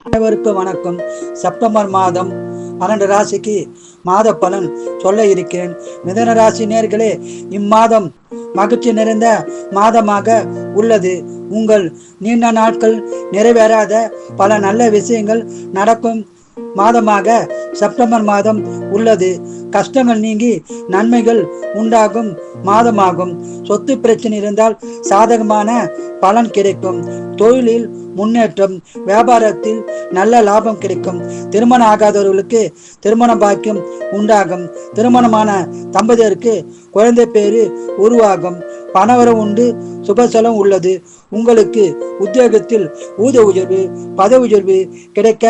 அனைவருக்கும் வணக்கம். செப்டம்பர் மாதம் 12 ராசிக்கு மாத பலன் சொல்ல இருக்கிறேன். மிதன ராசி நேர்களே, இம்மாதம் மகிழ்ச்சி நிறைந்த மாதமாக உள்ளது. உங்கள் நீண்ட நாட்கள் நிறைவேறாத பல நல்ல விஷயங்கள் நடக்கும் மாதமாக செப்டம்பர் மாதம் உள்ளது. கஷ்டங்கள் நீங்கி நன்மைகள் உண்டாகும் மாதமாகும். சொத்து பிரச்சனை இருந்தால் சாதகமான பலன் கிடைக்கும். தொழிலில் முன்னேற்றம், வியாபாரத்தில் நல்ல லாபம் கிடைக்கும். திருமணம் ஆகாதவர்களுக்கு திருமண பாக்கியம் உண்டாகும். திருமணமான தம்பதியருக்கு குழந்தை பேரு உருவாகும். பணவரம் உண்டு, சுபசலம் உள்ளது. உங்களுக்கு உத்தியோகத்தில் ஊதிய உயர்வு, பதவி உயர்வு கிடைக்க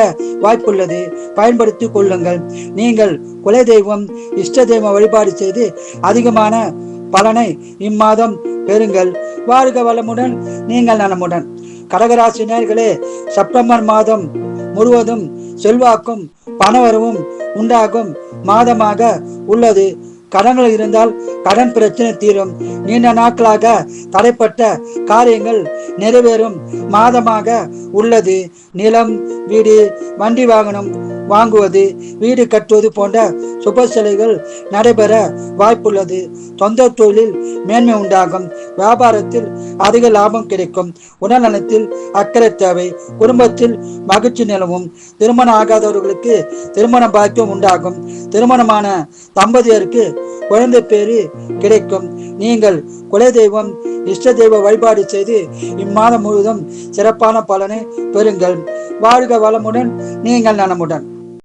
வாய்ப்புள்ளது. பயன்படுத்திக் கொள்ளுங்கள். நீங்கள் குல தெய்வம், இஷ்ட தெய்வம் வழிபாடு செய்து அதிகமான பலனை இம்மாதம் பெறுங்கள். வாழ்க வளமுடன், நீங்கள் நலமுடன். கடகராசி நேயர்களே, செப்டம்பர் மாதம் முழுவதும் செல்வாக்கும் பணவரவும் உண்டாகும் மாதமாக உள்ளது. கடன்கள் இருந்தால் கடன் பிரச்சனை தீரும். நீண்ட நாட்களாக தடைப்பட்ட காரியங்கள் நிறைவேறும் மாதமாக உள்ளது. நிலம், வீடு, வண்டி வாகனம் வாங்குவது, வீடு கட்டுவது போன்ற சுப செலவுகள் நடைபெற வாய்ப்புள்ளது. சொந்த தொழிலில் மேன்மை உண்டாகும். வியாபாரத்தில் அதிக லாபம் கிடைக்கும். உடல் நலத்தில் அக்கறை தேவை. குடும்பத்தில் மகிழ்ச்சி நிலவும். திருமணம் ஆகாதவர்களுக்கு திருமண பாக்கியம் உண்டாகும். திருமணமான தம்பதியருக்கு குழந்தை பேரு கிடைக்கும். நீங்கள் குலதெய்வம், இஷ்ட தெய்வ வழிபாடு செய்து இம்மாதம் முழுவதும் சிறப்பான பலனை பெறுங்கள். வாழ்க வளமுடன், நீங்கள் நலமுடன்.